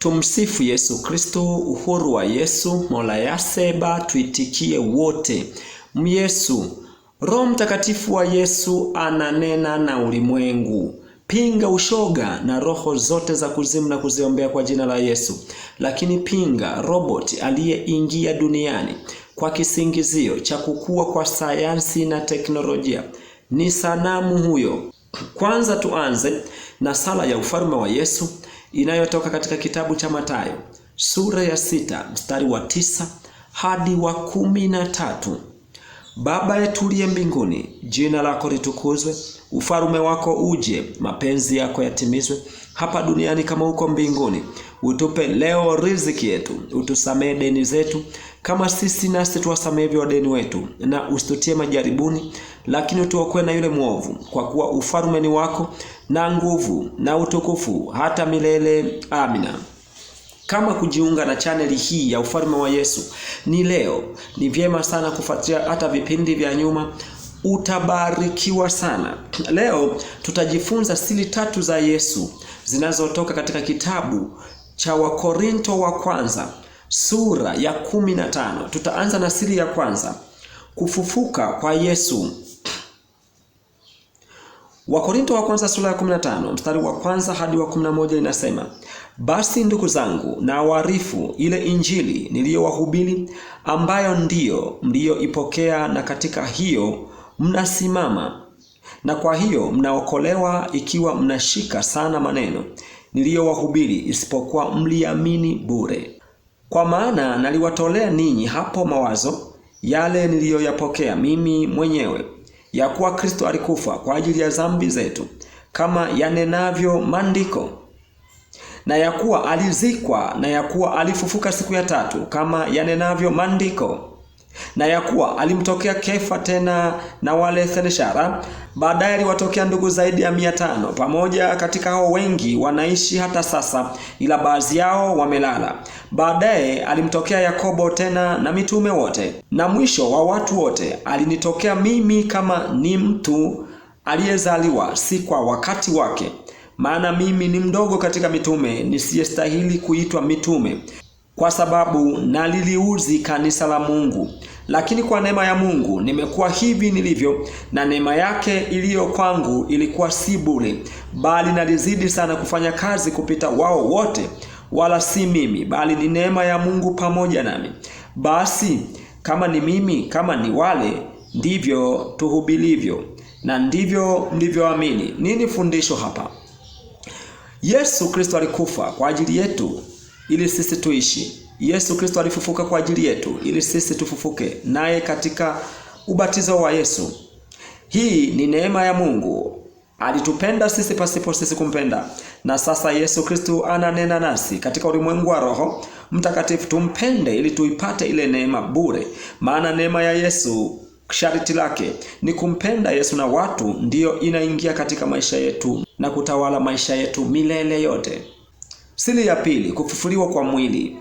Tumsifu Yesu Kristo. Uhuru wa Yesu. Mola yaseba tuitikie wote. Myesu. Roho Mtakatifu wa Yesu ananena na ulimwengu. Pinga ushoga na roho zote za kuzimu na kuziombea kwa jina la Yesu. Lakini pinga roboti aliyeingia duniani kwa kisingizio cha kukua kwa sayansi na teknolojia. Ni sanamu huyo. Kwanza tuanze na sala ya ufalme wa Yesu inayotoka katika kitabu cha Mathayo sura ya 6 mstari wa 9 hadi wa 13. Baba yetu uliye mbinguni, jina lako litukuzwe, ufalme wako uje, mapenzi yako yatimizwe hapa duniani kama huko mbinguni. Utupe leo riziki yetu, utusamee deni zetu kama sisi nasi tuwasamehevyo wadeni wetu, na usitutie majaribuni, lakini utuokoe na yule mwovu, kwa kuwa ufalme ni wako na nguvu na utukufu hata milele. Amina. Kama kujiunga na chaneli hii ya ufalme wa Yesu ni leo, ni vyema sana kufuatilia hata vipindi vya nyuma, utabarikiwa sana. Leo tutajifunza siri 3 za Yesu zinazotoka katika kitabu cha Wakorinto wa kwanza sura ya 15. Tutaanza na siri ya kwanza, kufufuka kwa Yesu. Wakorinto wa kwanza sura ya 15 mstari wa kwanza hadi wa 11 inasema: basi ndugu zangu, na waarifu ile injili niliyowahubiri, ambayo ndiyo mlioipokea, na katika hiyo mnasimama, na kwa hiyo mnaokolewa, ikiwa mnashika sana maneno niliyowahubiri, isipokuwa mliamini bure. Kwa maana naliwatolea ninyi hapo mawazo yale niliyoyapokea mimi mwenyewe, ya kuwa Kristo alikufa kwa ajili ya dhambi zetu kama yanenavyo maandiko, na ya kuwa alizikwa, na ya kuwa alifufuka siku ya 3 kama yanenavyo maandiko, na ya kuwa alimtokea Kefa tena na wale thenashara. Baadaye aliwatokea ndugu zaidi ya 500, pamoja katika hao wengi wanaishi hata sasa, ila baadhi yao wamelala. Baadaye alimtokea Yakobo tena na mitume wote, na mwisho wa watu wote alinitokea mimi, kama ni mtu aliyezaliwa si kwa wakati wake. Maana mimi ni mdogo katika mitume, nisiyestahili kuitwa mitume, kwa sababu naliliuzi kanisa la Mungu. Lakini kwa neema ya Mungu nimekuwa hivi nilivyo, na neema yake iliyo kwangu ilikuwa si bure, bali nalizidi sana kufanya kazi kupita wao wote. Wala si mimi, bali ni neema ya Mungu pamoja nami. Basi kama ni mimi, kama ni wale, ndivyo tuhubilivyo, na ndivyo mlivyoamini. Nini fundisho hapa? Yesu Kristo alikufa kwa ajili yetu ili sisi tuishi. Yesu Kristo alifufuka kwa ajili yetu ili sisi tufufuke naye katika ubatizo wa Yesu. Hii ni neema ya Mungu. Alitupenda sisi pasipo sisi kumpenda. Na sasa Yesu Kristo ananena nasi katika ulimwengu wa Roho Mtakatifu tumpende ili tuipate ile neema bure. Maana neema ya Yesu, sharti lake ni kumpenda Yesu, na watu ndiyo inaingia katika maisha yetu na kutawala maisha yetu milele yote. Siri ya pili, kufufuliwa kwa mwili.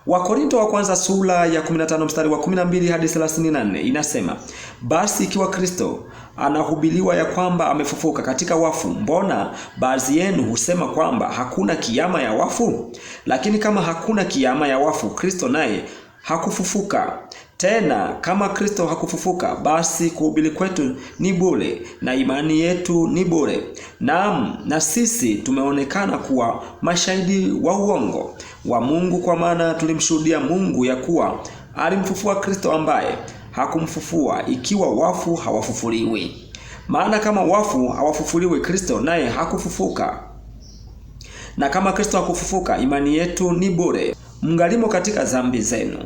Wakorinto wa kwanza sura ya 15 mstari wa 12 hadi 34 inasema: basi ikiwa Kristo anahubiliwa ya kwamba amefufuka katika wafu, mbona baadhi yenu husema kwamba hakuna kiyama ya wafu? Lakini kama hakuna kiyama ya wafu, Kristo naye hakufufuka. Tena kama Kristo hakufufuka, basi kuhubiri kwetu ni bure, na imani yetu ni bure. Naam, na sisi tumeonekana kuwa mashahidi wa uongo wa Mungu, kwa maana tulimshuhudia Mungu ya kuwa alimfufua Kristo, ambaye hakumfufua, ikiwa wafu hawafufuliwi. Maana kama wafu hawafufuliwi, Kristo naye hakufufuka. Na kama Kristo hakufufuka, imani yetu ni bure, mngalimo katika dhambi zenu.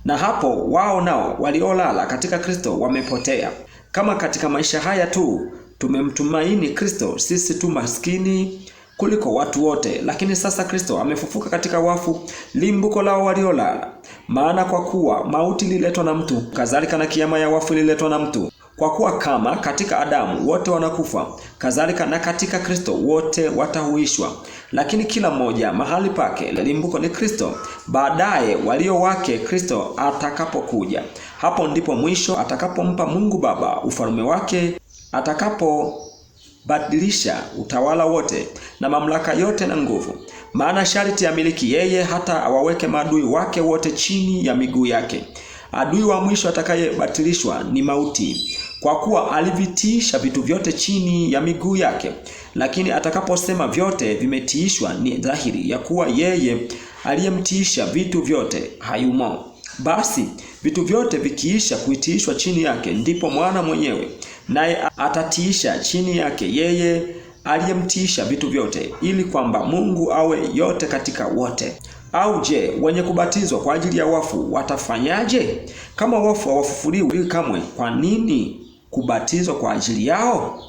Na hapo wao nao waliolala katika Kristo wamepotea. Kama katika maisha haya tu tumemtumaini Kristo, sisi tu maskini kuliko watu wote. Lakini sasa Kristo amefufuka katika wafu, limbuko lao waliolala. Maana kwa kuwa mauti liletwa na mtu, kadhalika na kiyama ya wafu liletwa na mtu. Kwa kuwa kama katika Adamu wote wanakufa, kadhalika na katika Kristo wote watahuishwa. Lakini kila mmoja mahali pake, limbuko ni Kristo, baadaye walio wake Kristo atakapokuja. Hapo ndipo mwisho atakapompa Mungu Baba ufalme wake, atakapobadilisha utawala wote na mamlaka yote na nguvu. Maana sharti amiliki yeye, hata awaweke maadui wake wote chini ya miguu yake. Adui wa mwisho atakayebatilishwa ni mauti, kwa kuwa alivitiisha vitu vyote chini ya miguu yake. Lakini atakaposema vyote vimetiishwa, ni dhahiri ya kuwa yeye aliyemtiisha vitu vyote hayumo. Basi vitu vyote vikiisha kuitiishwa chini yake, ndipo mwana mwenyewe naye atatiisha chini yake yeye aliyemtiisha vitu vyote, ili kwamba Mungu awe yote katika wote. Au je, wenye kubatizwa kwa ajili ya wafu watafanyaje? Kama wafu hawafufuliwi kamwe, kwa nini kubatizwa kwa ajili yao?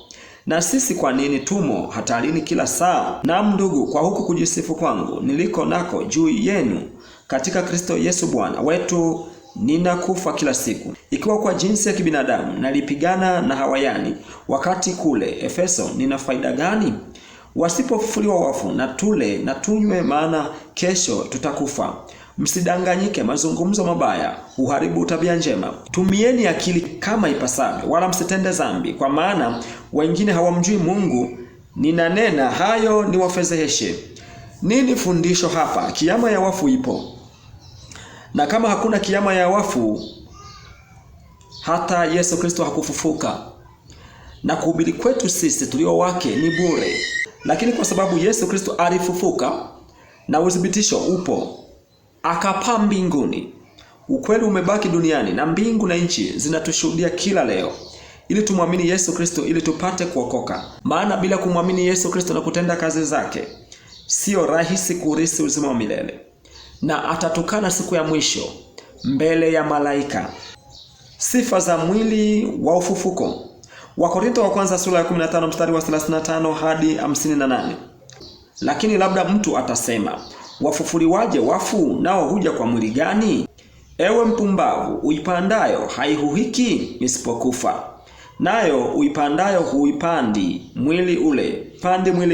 Na sisi kwa nini tumo hatarini kila saa? Naam ndugu, kwa huku kujisifu kwangu niliko nako juu yenu katika Kristo Yesu Bwana wetu, ninakufa kila siku. Ikiwa kwa jinsi ya kibinadamu nalipigana na hawayani wakati kule Efeso, nina faida gani? Wasipofufuliwa wafu, na tule na tunywe, maana kesho tutakufa. Msidanganyike, mazungumzo mabaya huharibu tabia njema. Tumieni akili kama ipasavyo, wala msitende dhambi, kwa maana wengine hawamjui Mungu. Ninanena hayo niwafedheheshe. Nini fundisho hapa? Kiama ya wafu ipo. Na kama hakuna kiama ya wafu, hata Yesu Kristo hakufufuka, na kuhubiri kwetu sisi tulio wake ni bure. Lakini kwa sababu Yesu Kristo alifufuka na uthibitisho upo, akapaa mbinguni, ukweli umebaki duniani, na mbingu na nchi zinatushuhudia kila leo, ili tumwamini Yesu Kristo ili tupate kuokoka. Maana bila kumwamini Yesu Kristo na kutenda kazi zake, sio rahisi kurithi uzima wa milele, na atatukana siku ya mwisho mbele ya malaika. Sifa za mwili wa ufufuko. Wakorintho wa kwanza sura ya 15 mstari wa 35 hadi 58. Lakini labda mtu atasema, wafufuliwaje wafu, nao huja kwa mwili gani? Ewe mpumbavu, uipandayo haihuhiki isipokufa, nayo uipandayo huipandi mwili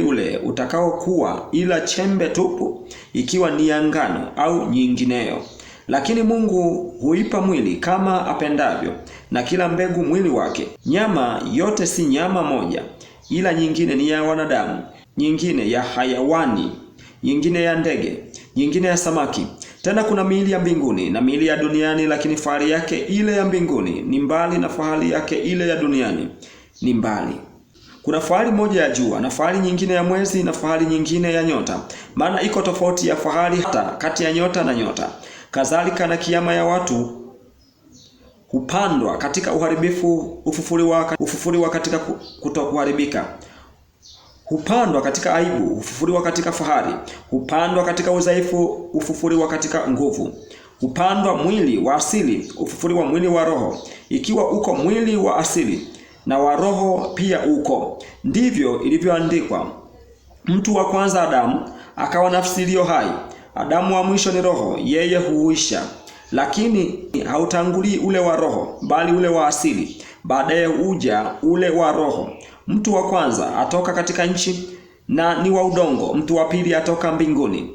ule utakao kuwa, ila chembe tupu, ikiwa ni ya ngano au nyingineyo. Lakini Mungu huipa mwili kama apendavyo, na kila mbegu mwili wake. Nyama yote si nyama moja, ila nyingine ni ya wanadamu, nyingine ya hayawani, nyingine ya ndege, nyingine ya samaki. Tena kuna miili ya mbinguni na miili ya duniani, lakini fahari yake ile ya mbinguni ni mbali, na fahari yake ile ya duniani ni mbali. Kuna fahari moja ya jua, na fahari nyingine ya mwezi, na fahari nyingine ya nyota. Maana iko tofauti ya fahari hata kati ya nyota na nyota. Kadhalika na kiama ya watu hupandwa katika uharibifu, ufufuliwa katika kutokuharibika. Hupandwa katika aibu, ufufuliwa katika fahari. Hupandwa katika udhaifu, ufufuliwa katika nguvu. Hupandwa mwili wa asili, ufufuliwa mwili wa roho. Ikiwa uko mwili wa asili, na wa roho pia uko. Ndivyo ilivyoandikwa, mtu wa kwanza Adamu akawa nafsi iliyo hai. Adamu wa mwisho ni roho, yeye huisha, lakini hautangulii ule wa roho, bali ule wa asili. Baadaye huja ule wa roho. Mtu wa kwanza atoka katika nchi na ni wa udongo, mtu wa pili atoka mbinguni.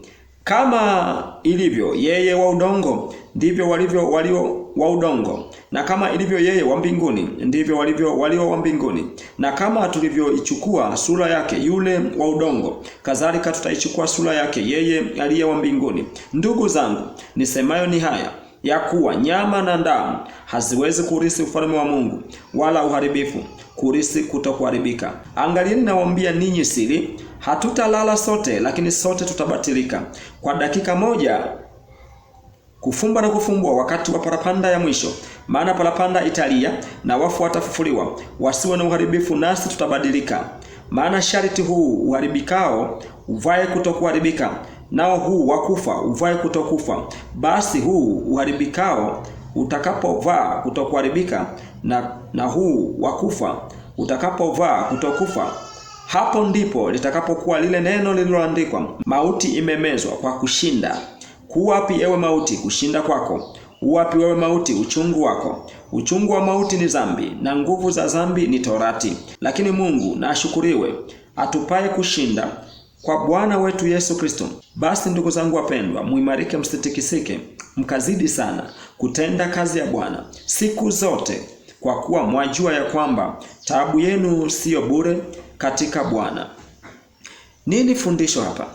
Kama ilivyo yeye wa udongo, ndivyo walivyo walio wa udongo, na kama ilivyo yeye wa mbinguni, ndivyo walivyo walio wa mbinguni. Na kama tulivyoichukua sura yake yule wa udongo, kadhalika tutaichukua sura yake yeye aliye wa mbinguni. Ndugu zangu, nisemayo ni haya, ya kuwa nyama na damu haziwezi kurithi ufalme wa Mungu, wala uharibifu kurithi kutokuharibika. Angalieni, nawaambia ninyi siri, hatutalala sote, lakini sote tutabatilika kwa dakika moja, kufumba na kufumbua, wakati wa parapanda ya mwisho. Maana parapanda italia, na wafu watafufuliwa, wasiwe na uharibifu, nasi tutabadilika. Maana sharti huu uharibikao uvae kutokuharibika, nao huu wakufa uvae kutokufa. Basi huu uharibikao utakapovaa kutokuharibika, na huu wakufa utakapovaa kutokufa, hapo ndipo litakapokuwa lile neno lililoandikwa, mauti imemezwa kwa kushinda. Kuwapi ewe mauti kushinda kwako? Uwapi wewe mauti uchungu wako? Uchungu wa mauti ni dhambi, na nguvu za dhambi ni torati. Lakini Mungu na ashukuriwe, atupaye kushinda kwa Bwana wetu Yesu Kristo. Basi ndugu zangu wapendwa, muimarike, msitikisike, mkazidi sana kutenda kazi ya Bwana siku zote, kwa kuwa mwajua ya kwamba taabu yenu siyo bure katika Bwana. Nini fundisho hapa?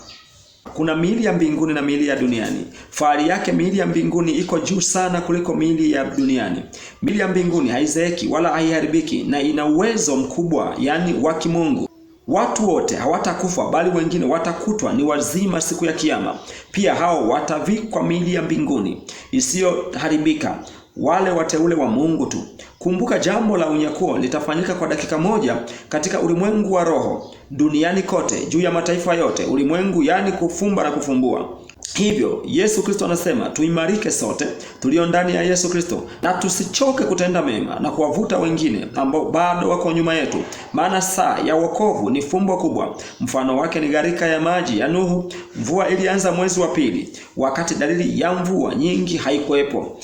Kuna miili ya mbinguni na miili ya duniani. Fahari yake miili ya mbinguni iko juu sana kuliko miili ya duniani. Miili ya mbinguni haizeeki wala haiharibiki na ina uwezo mkubwa, yani wa kimungu. Watu wote hawatakufa bali wengine watakutwa ni wazima siku ya kiyama. Pia hao watavikwa miili ya mbinguni isiyoharibika, wale wateule wa Mungu tu. Kumbuka, jambo la unyakuo litafanyika kwa dakika moja katika ulimwengu wa roho, duniani kote, juu ya mataifa yote, ulimwengu yani kufumba na kufumbua. Hivyo Yesu Kristo anasema tuimarike sote tulio ndani ya Yesu Kristo, na tusichoke kutenda mema na kuwavuta wengine ambao bado wako nyuma yetu, maana saa ya wokovu ni fumbo kubwa. Mfano wake ni gharika ya maji ya Nuhu. Mvua ilianza mwezi wa pili, wakati dalili ya mvua nyingi haikuwepo.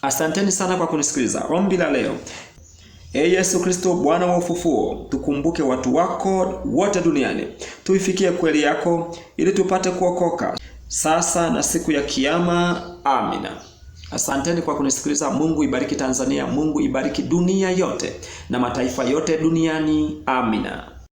Asanteni sana kwa kunisikiliza. Ombi la leo: Yesu Kristo, Bwana wa ufufuo, tukumbuke watu wako wote duniani, tuifikie kweli yako ili tupate kuokoka sasa na siku ya kiyama. Amina. Asanteni kwa kunisikiliza. Mungu ibariki Tanzania, Mungu ibariki dunia yote na mataifa yote duniani. Amina.